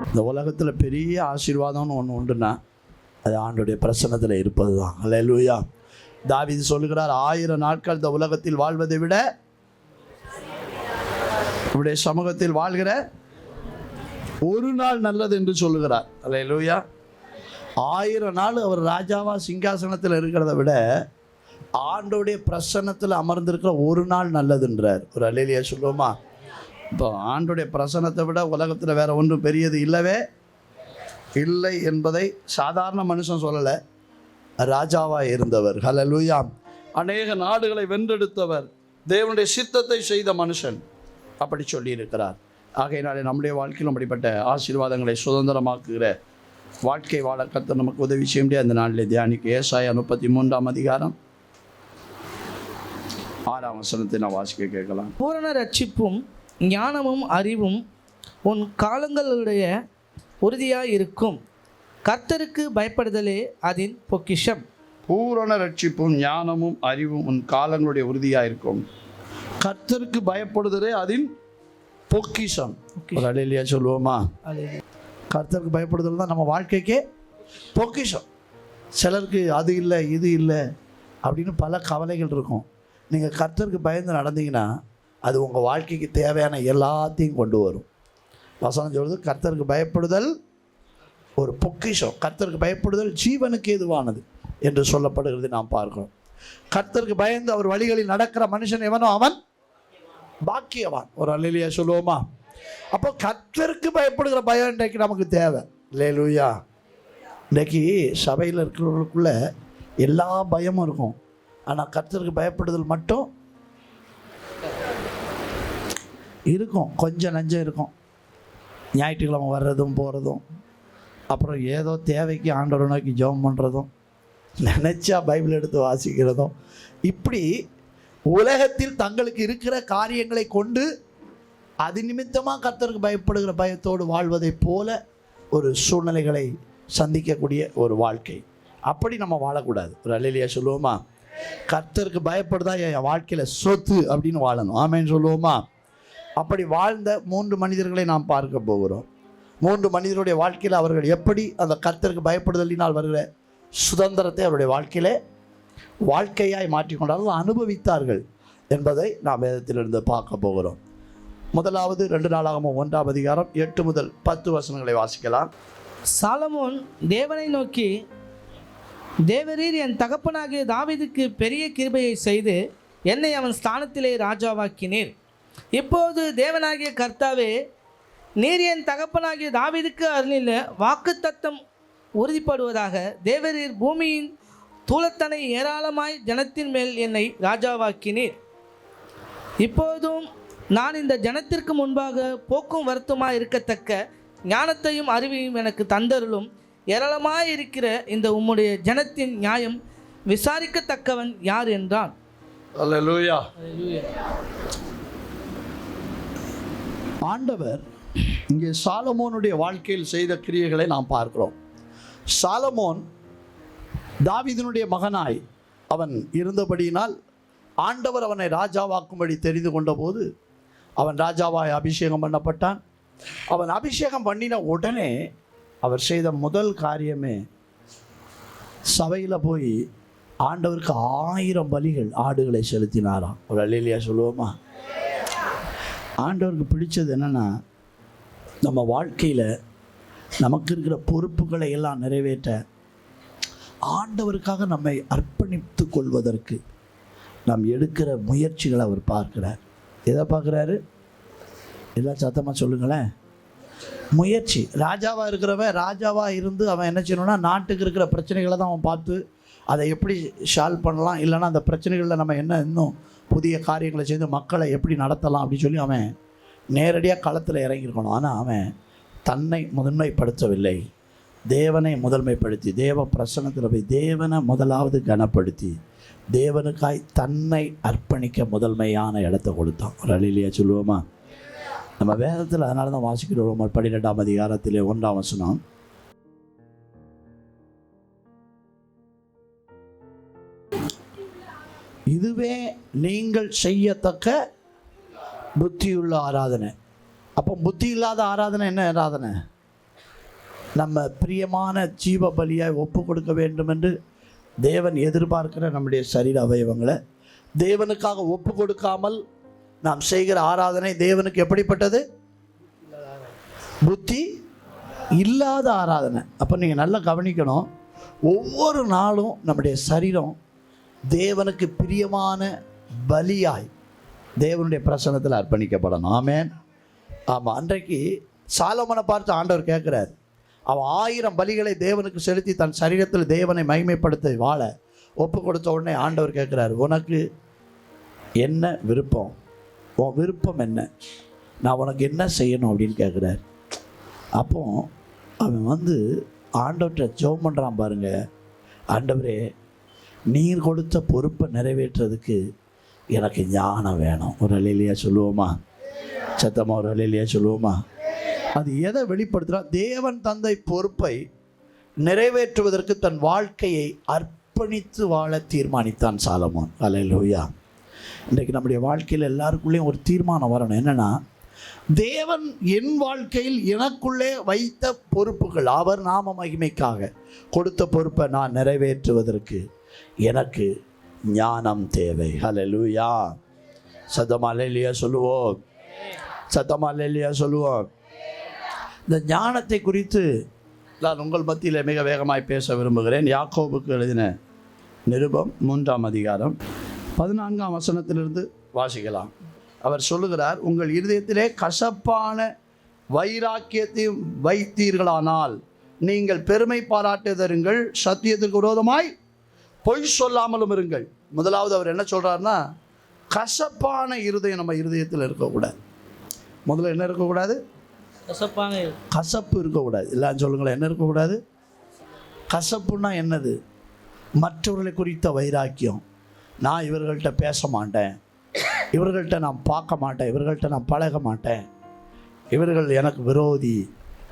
இந்த உலகத்தில் பெரிய ஆசீர்வாதம்னு ஒன்று உண்டுன்னா அது ஆண்டோடைய பிரசன்னத்தில் இருப்பது தான். அல்லேலூயா. தாவீது சொல்லுகிறார், 1000 நாட்கள் இந்த உலகத்தில் வாழ்வதை விட இவருடைய சமூகத்தில் வாழ்கிற ஒரு நாள் நல்லது என்று சொல்லுகிறார். அல்லேலூயா. 1000 நாள் அவர் ராஜாவா சிங்காசனத்தில் இருக்கிறத விட ஆண்டோடைய பிரசன்னத்தில் அமர்ந்திருக்கிற ஒரு நாள் நல்லதுன்றார். ஒரு அல்லேலூயா சொல்லுவோமா? இப்போ ஆண்டோடைய பிரசன்னத்தை விட உலகத்தில் வேற ஒன்றும் பெரியது இல்லவே இல்லை என்பதை சாதாரண மனுஷன் சொல்லலை, ராஜாவாக இருந்தவர். ஹல்லேலூயா. அநேக நாடுகளை வென்றெடுத்தவர், தேவனுடைய சித்தத்தை செய்த மனுஷன் அப்படி சொல்லி இருக்கிறார். ஆகையினாலே நம்முடைய வாழ்க்கையில் அப்படிப்பட்ட ஆசீர்வாதங்களை சுதந்திரமாக்குகிற வாழ்க்கை வாழ கர்த்தர் நமக்கு உதவி செய்ய முடியாது. அந்த நாளில் தியானிக்க ஏசாயா 33ஆம் அதிகாரம் 6ஆம் வசனத்தை நான் வாசிக்க கேட்கலாம். பூரண ரட்சிப்பும் ஞானமும் அறிவும் உன் காலங்களுடைய உறுதியாய் இருக்கும், கர்த்தருக்கு பயப்படுதலே அதன் பொக்கிஷம். பூரண ரட்சிப்பும் ஞானமும் அறிவும் உன் காலங்களுடைய உறுதியாக இருக்கும், கர்த்தருக்கு பயப்படுதலே அதன் பொக்கிஷம். அல்லேலூயா சொல்லுவோமா? கர்த்தருக்கு பயப்படுதல் தான் நம்ம வாழ்க்கைக்கே பொக்கிஷம். சிலருக்கு அது இல்லை இது இல்லை அப்படின்னு பல கவலைகள் இருக்கும். நீங்கள் கர்த்தருக்கு பயந்து நடந்தீங்கன்னா அது உங்கள் வாழ்க்கைக்கு தேவையான எல்லாத்தையும் கொண்டு வரும். வசனம் சொல்வது, கர்த்தருக்கு பயப்படுதல் ஒரு பொக்கிஷம், கர்த்தருக்கு பயப்படுதல் ஜீவனுக்கு ஏதுவானது என்று சொல்லப்படுகிறது நாம் பார்க்கிறோம். கர்த்தருக்கு பயந்து அவர் வழிகளில் நடக்கிற மனுஷன் எவனோ அவன் பாக்கியவான். ஒரு அல்லேலூயா சொல்லுவோமா? அப்போ கர்த்தருக்கு பயப்படுகிற பயம் இன்றைக்கு நமக்கு தேவை. அல்லேலூயா. இன்றைக்கு சபையில் இருக்கிறவர்களுக்குள்ள எல்லா பயமும் இருக்கும், ஆனால் கர்த்தருக்கு பயப்படுதல் மட்டும் இருக்கும், கொஞ்சம் நஞ்சம் இருக்கும். ஞாயிற்றுக்கிழமை வர்றதும் போகிறதும், அப்புறம் ஏதோ தேவைக்கு ஆண்டவரை நோக்கி ஜெபம் பண்ணுறதும், நினச்சா பைபிள் எடுத்து வாசிக்கிறதும், இப்படி உலகத்தில் தங்களுக்கு இருக்கிற காரியங்களை கொண்டு அது நிமித்தமாக கர்த்தருக்கு பயப்படுகிற பயத்தோடு வாழ்வதை போல ஒரு சூழ்நிலைகளை சந்திக்கக்கூடிய ஒரு வாழ்க்கை. அப்படி நம்ம வாழக்கூடாது. ஒரு அல்லேலூயா சொல்லுவோமா? கர்த்தருக்கு பயப்படுதா என் வாழ்க்கையில் சொத்து அப்படின்னு வாழணும். ஆமேன்னு சொல்லுவோமா? அப்படி வாழ்ந்த 3 மனிதர்களை நாம் பார்க்க போகிறோம். 3 மனிதருடைய வாழ்க்கையில் அவர்கள் எப்படி அந்த கர்த்தருக்கு பயப்படுதலினால் வருகிற சுதந்திரத்தை அவருடைய வாழ்க்கையிலே வாழ்க்கையாய் மாற்றிக்கொண்டார்கள், அனுபவித்தார்கள் என்பதை நாம் வேதத்திலிருந்து பார்க்க போகிறோம். முதலாவது 2 நாளாகமம் 1ஆம் அதிகாரம் 8 முதல் 10 வசனங்களை வாசிக்கலாம். சாலமோன் தேவனை நோக்கி, தேவரீர் என் தகப்பனாகிய தாவீதுக்கு பெரிய கிருபையை செய்து என்னை அவன் ஸ்தானத்திலே ராஜாவாக்கினீர். இப்போது தேவனாகிய கர்த்தாவே, நீர் என் தகப்பனாகிய தாவீதுக்கு அருளின வாக்குத்தத்தம் உறுதிப்படுவதாக. தேவரீர் பூமியின் தூளத்தனை ஏராளமாய் ஜனத்தின் மேல் என்னை ராஜாவாக்கினீர். இப்போதும் நான் இந்த ஜனத்திற்கு முன்பாக போக்கும் வருத்தமாய் இருக்கத்தக்க ஞானத்தையும் அறிவையும் எனக்கு தந்தருளும். ஏராளமாய் இருக்கிற இந்த உம்முடைய ஜனத்தின் நியாயம் விசாரிக்கத்தக்கவன் யார் என்றான். அல்லேலூயா. ஆண்டவர் இங்கே சாலமோனுடைய வாழ்க்கையில் செய்த கிரியைகளை நாம் பார்க்கிறோம். சாலமோன் தாவீதினுடைய மகனாய் அவன் இருந்தபடியினால் ஆண்டவர் அவனை ராஜாவாக்கும்படி தெரிந்து கொண்ட போது அவன் ராஜாவாய் அபிஷேகம் பண்ணப்பட்டான். அவன் அபிஷேகம் பண்ணின உடனே அவர் செய்த முதல் காரியமே சபையில் போய் ஆண்டவருக்கு 1000 பலிகள் ஆடுகளை செலுத்தினாராம். ஒரு அல்லேலூயா சொல்லுவோமா? ஆண்டவருக்கு பிடிச்சது என்னென்னா, நம்ம வாழ்க்கையில் நமக்கு இருக்கிற பொறுப்புகளை எல்லாம் நிறைவேற்ற ஆண்டவருக்காக நம்மை அர்ப்பணித்து கொள்வதற்கு நாம் எடுக்கிற முயற்சிகளை அவர் பார்க்கிறார். எதை பார்க்குறாரு? எல்லாம் சத்தமாக சொல்லுங்களேன். முயற்சி. ராஜாவாக இருக்கிறவன் ராஜாவாக இருந்து அவன் என்ன செய்யணும்னா, நாட்டுக்கு இருக்கிற பிரச்சனைகளை தான் அவன் பார்த்து அதை எப்படி சால்வ் பண்ணலாம், இல்லைன்னா அந்த பிரச்சனைகளில் நம்ம என்ன இன்னும் புதிய காரியங்களை செய்து மக்களை எப்படி நடத்தலாம் அப்படின்னு சொல்லி அவன் நேரடியாக களத்தில் இறங்கியிருக்கணும். ஆனால் அவன் தன்னை முதன்மைப்படுத்தவில்லை, தேவனை முதன்மைப்படுத்தி தேவ பிரசன்னத்தில் போய் தேவனை முதலாவது கனப்படுத்தி தேவனுக்காய் தன்னை அர்ப்பணிக்க முதன்மையான இடத்தை கொடுத்தான். ஒரு அல்லேலூயா சொல்லுவோமா? நம்ம வேதத்தில் அதனால தான் வாசிக்கிறோம். 12ஆம் அதிகாரத்திலே 1ஆம் வசனம், இதுவே நீங்கள் செய்யத்தக்க புத்தியுள்ள ஆராதனை. அப்போ புத்தி இல்லாத ஆராதனை என்ன ஆராதனை? நம்ம பிரியமான ஜீவ பலியாய் ஒப்பு கொடுக்க வேண்டும் என்று தேவன் எதிர்பார்க்கிற நம்முடைய சரீர அவயவங்களை தேவனுக்காக ஒப்பு கொடுக்காமல் நாம் செய்கிற ஆராதனை தேவனுக்கு எப்படிப்பட்டது? புத்தி இல்லாத ஆராதனை. அப்போ நீங்கள் நல்லா கவனிக்கணும், ஒவ்வொரு நாளும் நம்முடைய சரீரம் தேவனுக்கு பிரியமான பலியாய் தேவனுடைய பிரசன்னத்தில் அர்ப்பணிக்கப்படணும். ஆமென். ஆமாம், அன்றைக்கு சாலமோனை பார்த்து ஆண்டவர் கேட்குறார், அவன் 1000 பலிகளை தேவனுக்கு செலுத்தி தன் சரீரத்தில் தேவனை மகிமைப்படுத்த வாழ ஒப்பு கொடுத்த உடனே ஆண்டவர் கேட்குறாரு, உனக்கு என்ன விருப்பம்? உன் விருப்பம் என்ன? நான் உனக்கு என்ன செய்யணும் அப்படின்னு கேட்குறாரு. அப்போ அவன் ஆண்டவர்கிட்ட ஜெபம் பண்ணுறான் பாருங்க, ஆண்டவரே நீர் கொடுத்த பொறுப்பை நிறைவேற்றுறதுக்கு எனக்கு ஞானம் வேணும். ஒரு அல்லேலூயா சொல்லுவோமா? சத்தமாக ஒரு அல்லேலூயா சொல்லுவோமா? அது எதை வெளிப்படுத்துகிறா? தேவன் தந்தை பொறுப்பை நிறைவேற்றுவதற்கு தன் வாழ்க்கையை அர்ப்பணித்து வாழ தீர்மானித்தான் சாலமோன். அல்லேலூயா. இன்றைக்கு நம்முடைய வாழ்க்கையில் எல்லாருக்குள்ளேயும் ஒரு தீர்மானம் வரணும். என்னென்னா, தேவன் என் வாழ்க்கையில் எனக்குள்ளே வைத்த பொறுப்புகள், அவர் நாம மகிமைக்காக கொடுத்த பொறுப்பை நான் நிறைவேற்றுவதற்கு எனக்கு ஞானம் தேவை. அல்லேலூயா. சத்தமா அல்லேலூயா சொல்லுவோம். சத்தமா அல்லேலூயா சொல்லுவோம். இந்த ஞானத்தை குறித்து நான் உங்கள் மத்தியில் மிக வேகமாய் பேச விரும்புகிறேன். யாக்கோபுக்கு எழுதின நிருபம் 3ஆம் அதிகாரம் 14ஆம் வசனத்திலிருந்து வாசிக்கலாம். அவர் சொல்லுகிறார், உங்கள் இருதயத்திலே கசப்பான வைராக்கியத்தையும் வைத்தீர்களானால் நீங்கள் பெருமை பாராட்டுதருங்கள், சத்தியத்துக்கு விரோதமாய் பொய் சொல்லாமலும் இருங்கள். முதலாவது அவர் என்ன சொல்கிறாருன்னா, கசப்பான இருதயம் நம்ம இருதயத்தில் இருக்கக்கூடாது. முதல்ல என்ன இருக்கக்கூடாது? கசப்பு இருக்கக்கூடாது. எல்லாம் சொல்லுங்களேன், என்ன இருக்கக்கூடாது? கசப்புன்னா என்னது? மற்றவர்களை குறித்த வைராக்கியம். நான் இவர்கள்ட்ட பேச மாட்டேன், இவர்கள்ட்ட நான் பார்க்க மாட்டேன், இவர்கள்ட்ட நான் பழக மாட்டேன், இவர்கள் எனக்கு விரோதி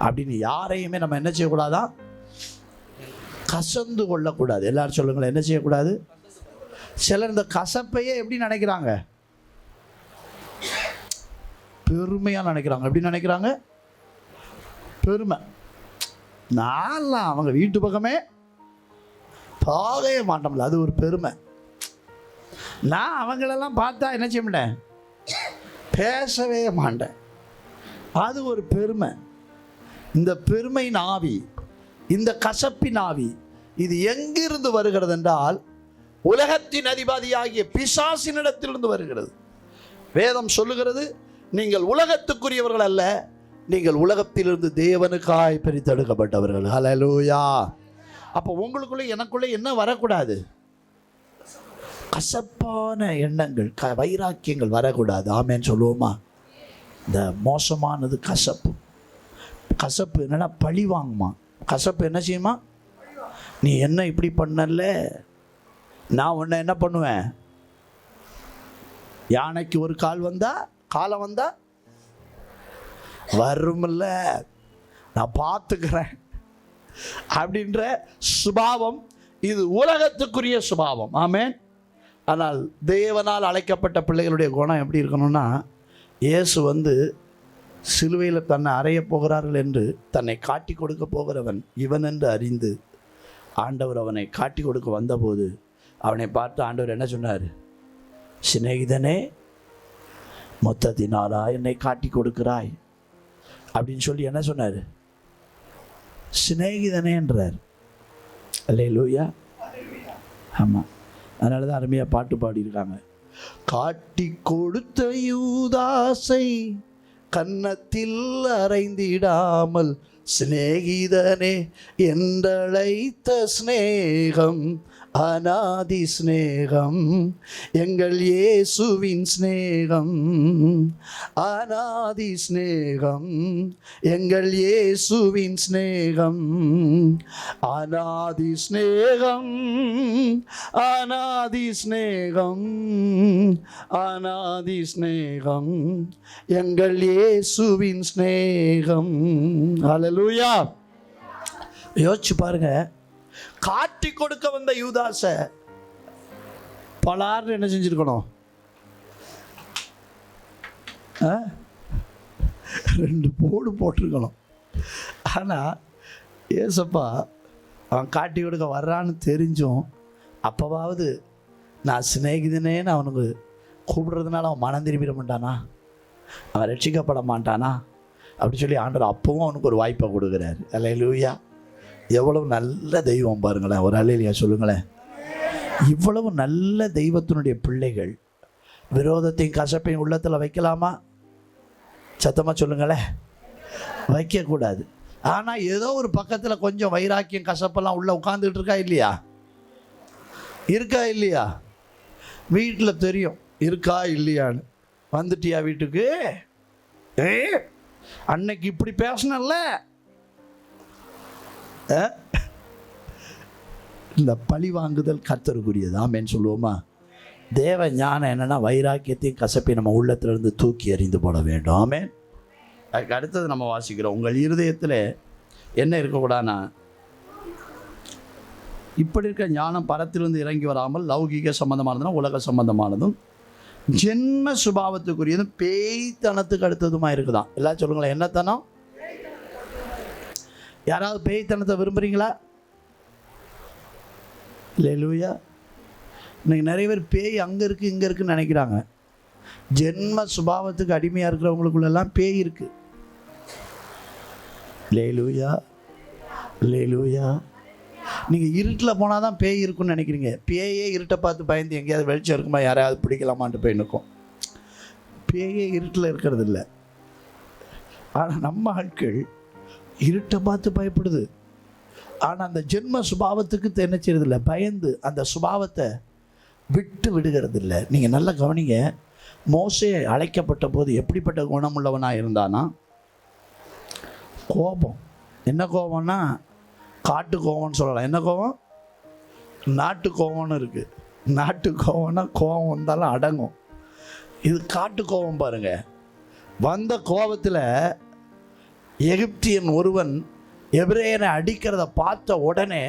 அப்படின்னு யாரையுமே நம்ம என்ன செய்யக்கூடாதான்? கசந்து கொள்ளக்கூடாது. எல்லாரும் சொல்லுங்களேன், என்ன செய்யக்கூடாது? சிலர் இந்த கசப்பையே எப்படி நினைக்கிறாங்க? பெருமையாக நினைக்கிறாங்க. எப்படி நினைக்கிறாங்க? பெருமை. நான்லாம் அவங்க வீட்டு பக்கமே போகவே மாட்டோம்ல, அது ஒரு பெருமை. நான் அவங்களெல்லாம் பார்த்தா என்ன செய்ய மாட்டேன்? பேசவே மாட்டேன், அது ஒரு பெருமை. இந்த பெருமையின் ஆவி, இந்த கசப்பின் ஆவி, இது எங்கிருந்து வருகிறது என்றால் உலகத்தின் அதிபதியாகிய பிசாசினிடத்திலிருந்து வருகிறது. வேதம் சொல்லுகிறது, நீங்கள் உலகத்துக்குரியவர்கள் அல்ல, நீங்கள் உலகத்திலிருந்து தேவனுக்காய் பிரித்தெடுக்கப்பட்டவர்கள். ஹல்லேலூயா. அப்போ உங்களுக்குள்ளே எனக்குள்ளே என்ன வரக்கூடாது? கசப்பான எண்ணங்கள், வைராக்கியங்கள் வரக்கூடாது. ஆமேன்னு சொல்லுவோமா? இந்த மோசமானது கசப்பு. கசப்பு என்னன்னா பழி வாங்குமா. கசப்பு என்ன செய்யுமா? நீ என்ன இப்படி பண்ணல, நான் உன்னை என்ன பண்ணுவேன்? யானைக்கு ஒரு காலம் வந்தா வரும்ல, நான் பார்த்துக்கிறேன் அப்படின்ற சுபாவம், இது உலகத்துக்குரிய சுபாவம். ஆமென். ஆனால் தேவனால் அழைக்கப்பட்ட பிள்ளைகளுடைய குணம் எப்படி இருக்கணும்னா, இயேசு சிலுவையில் தன்னை அறைய போகிறார்கள் என்று தன்னை காட்டி கொடுக்க போகிறவன் இவன் என்று அறிந்து ஆண்டவர் அவனை காட்டி கொடுக்க வந்தபோது அவனை பார்த்து ஆண்டவர் என்ன சொன்னார்? சிநேகிதனே, மொத்தத்தினாரா என்னை காட்டி கொடுக்கிறாய் அப்படின்னு சொல்லி என்ன சொன்னார்? சிநேகிதனே என்றார். அல்லேலூயா. ஆமாம், அதனால தான் அருமையாக பாட்டு பாடியிருக்காங்க. காட்டி கொடுத்த யூதாசை கன்னத்தில் அறைந்திடாமல் சிநேகிதனே என்றழைத்த சிநேகம் அநாதி சிநேகம், எங்கள் இயேசுவின் சிநேகம் அநாதி சிநேகம், எங்கள் இயேசுவின் சிநேகம் அநாதி சிநேகம், அநாதி சிநேகம், அநாதி சிநேகம், எங்கள் இயேசுவின் சிநேகம். ஹல்லேலூயா. யோசிச்சு பாருங்க, காட்டி கொடுக்க வந்த யூதாச பலார்னு என்ன செஞ்சிருக்கணும்? 2 போடு போட்டிருக்கணும். ஆனால் ஏசப்பா அவன் காட்டி கொடுக்க வர்றான்னு தெரிஞ்சும் அப்போவாவது நான் சிநேகிதனேன்னு அவனுக்கு கூப்பிடுறதுனால அவன் மனம் திரும்பிட மாட்டானா, அவன் ரட்சிக்கப்பட மாட்டானா அப்படி சொல்லி ஆண்டவர் அப்பவும் அவனுக்கு ஒரு வாய்ப்பை கொடுக்குறாரு. அல்லேலூயா. எவ்வளவு நல்ல தெய்வம் பாருங்களேன். ஒரு அல்லேலூயா சொல்லுங்களேன். இவ்வளவு நல்ல தெய்வத்தினுடைய பிள்ளைகள் விரோதத்தையும் கசப்பையும் உள்ளத்தில் வைக்கலாமா? சத்தமாக சொல்லுங்களேன். வைக்கக்கூடாது. ஆனால் ஏதோ ஒரு பக்கத்தில் கொஞ்சம் வைராக்கியம் கசப்பெல்லாம் உள்ளே உட்காந்துக்கிட்டு இருக்கா இல்லையா? இருக்கா இல்லையா? வீட்டில் தெரியும் இருக்கா இல்லையான்னு. வந்துட்டியா வீட்டுக்கு? அன்னைக்கு இப்படி பேசணும்ல. இந்த பழி வாங்குதல் கர்த்தருக்குரியது. ஆமேன்னு சொல்லுவோமா? தேவ ஞானம் என்னென்னா வைராக்கியத்தையும் கசப்பையும் நம்ம உள்ளத்திலிருந்து தூக்கி எறிந்து போட வேண்டும். ஆமேன். அதுக்கு அடுத்தது நம்ம வாசிக்கிறோம், உங்கள் இருதயத்தில் என்ன இருக்கக்கூடாதுன்னா, இப்படி இருக்க ஞானம் பரத்திலிருந்து இறங்கி வராமல் லௌகிக சம்பந்தமானதும் உலக சம்பந்தமானதும் ஜென்ம சுபாவத்துக்குரியதும் பேய்த்தனத்துக்கு அடுத்ததுமா இருக்குதான். எல்லாம் சொல்லுங்களேன், என்னத்தனம்? யாராவது பேய்த்தனத்தை விரும்புகிறீங்களா? அல்லேலூயா. இன்னைக்கு நிறைய பேர் பேய் அங்கே இருக்குது இங்கே இருக்குன்னு நினைக்கிறாங்க. ஜென்ம சுபாவத்துக்கு அடிமையாக இருக்கிறவங்களுக்குள்ளெல்லாம் பேய் இருக்குது. அல்லேலூயா, அல்லேலூயா. நீங்கள் இருட்டில் போனால் தான் பேய் இருக்குன்னு நினைக்கிறீங்க. பேயே இருட்டை பார்த்து பயந்து எங்கேயாவது வெளிச்சம் இருக்குமா யாரையாவது பிடிக்கலாமான்ட்டு போய் நிற்கும். பேயே இருட்டில் இருக்கிறது இல்லை. ஆனால் நம்ம ஆட்கள் இருட்டை பார்த்து பயப்படுது. ஆனால் அந்த ஜென்ம சுபாவத்துக்கு என்ன செய்யறதில்லை, பயந்து அந்த சுபாவத்தை விட்டு விடுகிறது இல்லை. நீங்கள் நல்லா கவனிங்க. மோசே அழைக்கப்பட்ட போது எப்படிப்பட்ட குணமுள்ளவனாக இருந்தானா? கோபம். என்ன கோபம்னா காட்டு கோபம்னு சொல்லலாம். என்ன கோபம்? நாட்டு கோபம்னு இருக்குது. நாட்டு கோபம்னா கோபம் வந்தாலும் அடங்கும். இது காட்டு கோபம் பாருங்க. வந்த கோபத்தில் எகிப்தியன் ஒருவன் எபிரேயனை அடிக்கிறத பார்த்த உடனே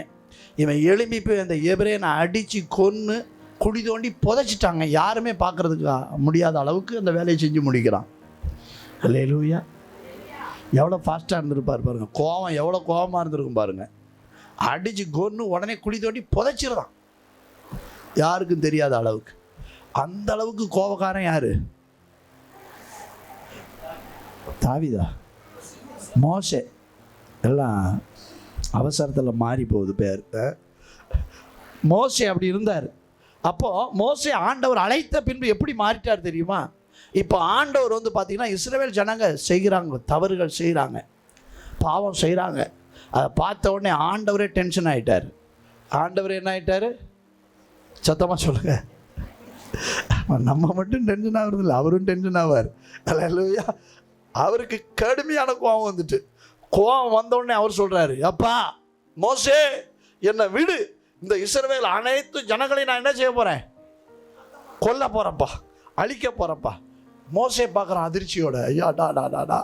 இவன் எழும்பி போய் அந்த எபிரேயனை அடித்து கொன்று குழி தோண்டி புதைச்சிட்டாங்க. யாருமே பார்க்குறதுக்கு முடியாத அளவுக்கு அந்த வேலையை செஞ்சு முடிக்கிறான். அல்லேலூயா. எவ்வளோ ஃபாஸ்ட்டாக இருந்திருப்பார் பாருங்கள். கோபம் எவ்வளோ கோபமாக இருந்திருக்கும் பாருங்கள். அடித்து கொன்று உடனே குழி தோண்டி புதைச்சிருந்தான், யாருக்கும் தெரியாத அளவுக்கு. அந்த அளவுக்கு கோபக்காரன் யார்? தாவீதா? மோசே? எல்லாம் அவசரத்தில் மாறி போகுது பேர். மோசே அப்படி இருந்தார். அப்போது மோசே ஆண்டவர் அழைத்த பின்பு எப்படி மாறிட்டார் தெரியுமா? இப்போ ஆண்டவர் வந்து பார்த்திங்கன்னா இஸ்ரவேல் ஜனங்க செய்கிறாங்க, தவறுகள் செய்கிறாங்க, பாவம் செய்கிறாங்க. அதை பார்த்த உடனே ஆண்டவரே டென்ஷன் ஆகிட்டார். ஆண்டவர் என்ன ஆகிட்டார்? சத்தமாக சொல்லுங்கள். நம்ம மட்டும் டென்ஷன் ஆகுறது இல்லை, அவரும் டென்ஷன் ஆவார். அல்லேலூயா. அவருக்கு கடுமையான கோபம் வந்துட்டு, கோபம் வந்தோடனே அவர் சொல்கிறாரு, அப்பா மோசே என்னை விடு, இந்த இஸ்ரவேல் அனைத்து ஜனங்களையும் நான் என்ன செய்ய போகிறேன்? கொல்ல போகிறப்பா, அழிக்க போகிறப்பா. மோசே பார்க்குறான் அதிர்ச்சியோட. ஐயா டா டா டா டா,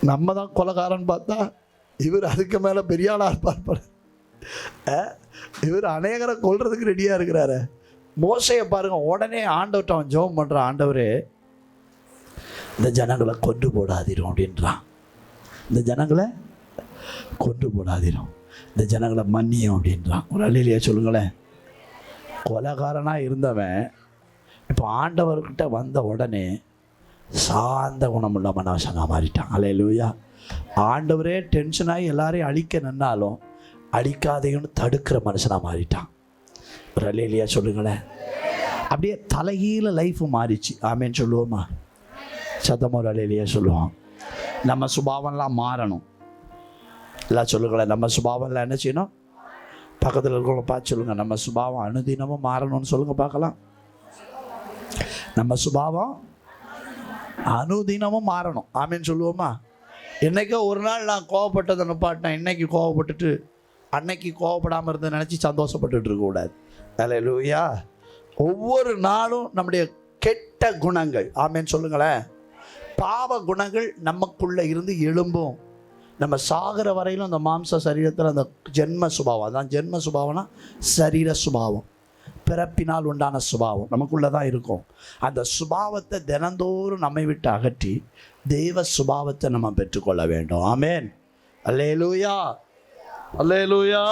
நம்ம தான் கொலைகாரன் பார்த்தா இவர் அதுக்கு மேலே பெரிய ஆளாக இருப்பார். இவர் அநேகரை கொல்றதுக்கு ரெடியாக இருக்கிறாரு. மோசையை பாருங்கள், உடனே ஆண்டவர்கிட்ட அவன் ஜெபம் பண்ணுறான். ஆண்டவரே இந்த ஜனங்களை கொண்டு போடாதீரும் அப்படின்றான். இந்த ஜனங்களை கொண்டு போடாதீரும், இந்த ஜனங்களை மன்னியும் அப்படின்றான். ஒரு அல்லேலூயா சொல்லுங்களேன். கொலைகாரனாக இருந்தவன் இப்போ ஆண்டவர்கிட்ட வந்த உடனே சாந்த குணமுள்ள மனுஷனாக மாறிட்டான். அல்லேலூயா. ஆண்டவரே டென்ஷனாகி எல்லாரையும் அழிக்க நின்னாலும் அழிக்காதையும் தடுக்கிற மனுஷனாக மாறிட்டான். ஒரு அல்லேலூயா சொல்லுங்களேன். அப்படியே தலைகீழ லைஃப் மாறிச்சு. ஆமேன்னு சொல்லுவோமா? சத்தமாக ஒரு அல்லேலூயா சொல்லுவோம். நம்ம சுபாவம்லாம் மாறணும். எல்லாம் சொல்லுங்களேன். நம்ம சுபாவம்லாம் என்ன செய்யணும்? பக்கத்தில் இருக்கிறவங்க பார்த்து சொல்லுங்கள், நம்ம சுபாவம் அனுதினமும் மாறணும்னு சொல்லுங்கள் பார்க்கலாம். நம்ம சுபாவம் அனுதினமும் மாறணும். ஆமேன்னு சொல்லுவோமா? என்றைக்கோ ஒரு நாள் நான் கோவப்பட்டதை நிப்பாட்டினேன், இன்னைக்கு கோவப்பட்டுட்டு அன்னைக்கு கோவப்படாமல் இருந்த நினச்சி சந்தோஷப்பட்டுட்டு இருக்கக்கூடாது. அல்லேலூயா. ஒவ்வொரு நாளும் நம்முடைய கெட்ட குணங்கள், ஆமேன்னு சொல்லுங்களேன், பாவ குணங்கள் நமக்குள்ளே இருந்து எழும்பும். நம்ம சாகிற வரையிலும் அந்த மாம்ச சரீரத்தில் அந்த ஜென்ம சுபாவம், அதான் ஜென்ம சுபாவம்னா சரீர சுபாவம், பிறப்பினால் உண்டான சுபாவம் நமக்குள்ளே தான் இருக்கும். அந்த சுபாவத்தை தினந்தோறும் நம்மை விட்டு அகற்றி தெய்வ சுபாவத்தை நம்ம பெற்றுக்கொள்ள வேண்டும். ஆமேன். அல்லேலூயா. அல்லேலூயா.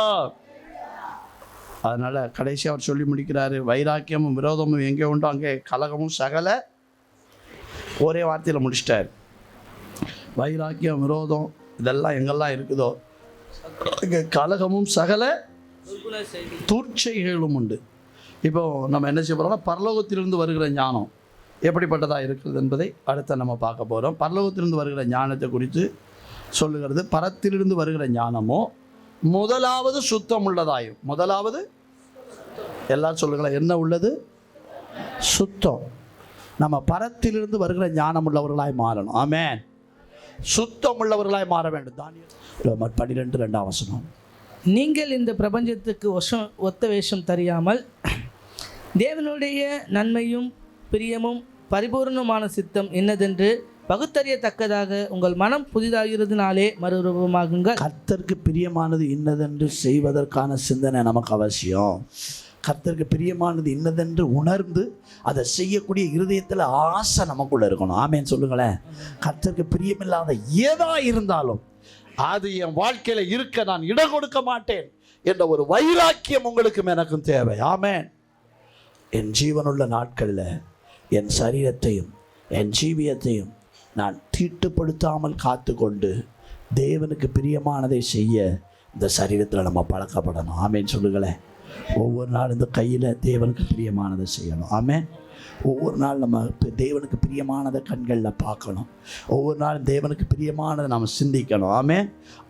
அதனால் கடைசி அவர் சொல்லி முடிக்கிறாரு, வைராக்கியமும் விரோதமும் எங்கே உண்டோ அங்கே கலகமும் சகல, ஒரே வார்த்தையில் முடிச்சிட்டார். வைராக்கியம் விரோதம் இதெல்லாம் எங்கெல்லாம் இருக்குதோ அங்கே கலகமும் சகல துர்ச்சைகளும் உண்டு. இப்போ நம்ம என்ன செய்ய போகிறோம்னா, பரலோகத்திலிருந்து வருகிற ஞானம் எப்படிப்பட்டதாக இருக்கிறது என்பதை அடுத்த நம்ம பார்க்க போகிறோம். பரலோகத்திலிருந்து வருகிற ஞானத்தை குறித்து சொல்லுகிறது. பரத்திலிருந்து வருகிற ஞானமோ முதலாவது சுத்தம் உள்ளதாயும், முதலாவது எல்லாம் சொல்லுங்களேன், என்ன உள்ளது? சுத்தம். நம்ம பரத்திலிருந்து வருகிற ஞானம் உள்ளவர்களாய் மாறணும். ஆமென். சுத்தம் உள்ளவர்களாய் மாற வேண்டும். தானியேல் 12:2 நீங்கள் இந்த பிரபஞ்சத்துக்கு ஒத்த வேஷம் தெரியாமல் தேவனுடைய நன்மையும் பிரியமும் பரிபூர்ணமான சித்தம் என்னதென்று பகுத்தறியத்தக்கதாக உங்கள் மனம் புதிதாகிறதுனாலே மறுரூபமாகுங்கள். கர்த்தருக்கு பிரியமானது இன்னதென்று செய்வதற்கான சிந்தனை நமக்கு அவசியம். கர்த்தருக்கு பிரியமானது இன்னதென்று உணர்ந்து அதை செய்யக்கூடிய இருதயத்தில் ஆசை நமக்குள்ள இருக்கணும். ஆமேன்னு சொல்லுங்களேன். கர்த்தருக்கு பிரியமில்லாத ஏதா இருந்தாலும் அது என் வாழ்க்கையில் இருக்க நான் இடம் கொடுக்க மாட்டேன் என்ற ஒரு வைராக்கியம் உங்களுக்கும் எனக்கும் தேவை. ஆமேன். என் ஜீவனுள்ள நாட்களில் என் சரீரத்தையும் என் ஜீவியத்தையும் நான் தீட்டுப்படுத்தாமல் காத்து கொண்டு தேவனுக்கு பிரியமானதை செய்ய இந்த சரீரத்தில் நம்ம பழக்கப்படணும். ஆமேன்னு சொல்லுங்களேன். ஒவ்வொரு நாள் இந்த கையில் தேவனுக்கு பிரியமானதை செய்யணும். ஆமேன். ஒவ்வொரு நாள் நம்ம தேவனுக்கு பிரியமானதை கண்களில் பார்க்கணும். ஒவ்வொரு நாள் தேவனுக்கு பிரியமானதை நம்ம சிந்திக்கணும். ஆமேன்.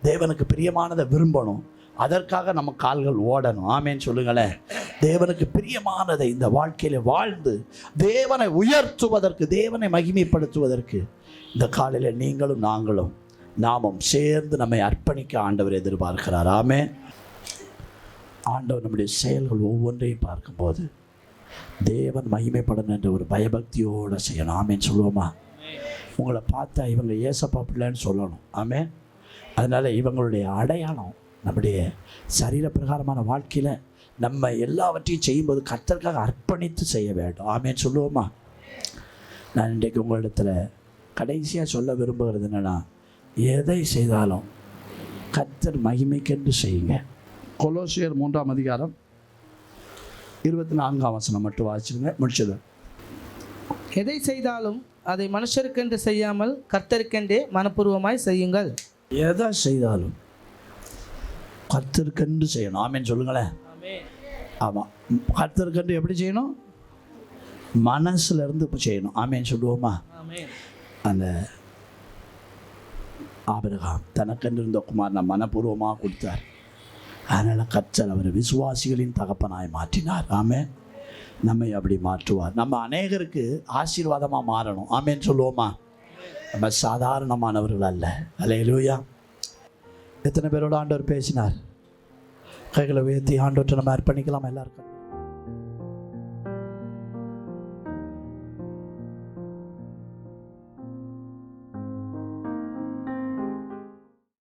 தேவனுக்கு பிரியமானதை விரும்பணும். அதற்காக நம்ம கால்கள் ஓடணும். ஆமேன்னு சொல்லுங்களேன். தேவனுக்கு பிரியமானதை இந்த வாழ்க்கையில் வாழ்ந்து தேவனை உயர்த்துவதற்கு, தேவனை மகிமைப்படுத்துவதற்கு இந்த காலையில் நீங்களும் நாமும் சேர்ந்து நம்மை அர்ப்பணிக்க ஆண்டவர் எதிர்பார்க்கிறார். ஆமென். ஆண்டவர் நம்முடைய செயல்கள் ஒவ்வொன்றையும் பார்க்கும்போது தேவன் மகிமைப்படணும் என்ற ஒரு பயபக்தியோடு செய்யணும். ஆமேன்னு சொல்லுவோமா? உங்களை பார்த்தா இவங்க ஏசப்பா பிள்ளைன்னு சொல்லணும். ஆமேன். அதனால் இவங்களுடைய அடையாளம் நம்முடைய சரீர பிரகாரமான வாழ்க்கையில் நம்ம எல்லாவற்றையும் செய்யும்போது கர்த்தருக்காக அர்ப்பணித்து செய்ய வேண்டும். ஆமேன்னு சொல்லுவோமா? நான் இன்றைக்கு உங்களிடத்தில் கடைசியாக சொல்ல விரும்புகிறது என்னென்னா, எதை செய்தாலும் கர்த்தர் மகிமைக்கென்று செய்யுங்க. கொலோசியர் 3:24 மட்டும் வாசிச்சுங்க, முடிச்சது. எதை செய்தாலும் அதை மனுஷருக்கென்று செய்யாமல் கர்த்தருக்கென்றே மனப்பூர்வமாய் செய்யுங்கள். எதை செய்தாலும் கர்த்தருக்கென்று செய்யணும். ஆமேன்னு சொல்லுங்களேன். ஆமாம். கர்த்தருக்கென்று எப்படி செய்யணும்? மனசுல இருந்து செய்யணும். ஆமேன்னு சொல்லுவோமா? அந்த ஆபிரகாம் தனக்கென்று இருந்த குமாரனை மனப்பூர்வமாக கொடுத்தார். அதனால் கர்த்தர் அவர் விசுவாசிகளின் தகப்பனாய் மாற்றினார். ஆமென். நம்மை அப்படி மாற்றுவார். நம்ம அநேகருக்கு ஆசீர்வாதமாக மாறணும். ஆமேன்னு சொல்லுவோமா? நம்ம சாதாரணமானவர்கள் அல்ல. அல்லேலூயா. எத்தனை பேரோட ஆண்டவர் பேசினார்? கைகளை உயர்த்தி ஆண்டவற்றை நம்ம அர்ப்பணிக்கலாம். எல்லாருக்கும்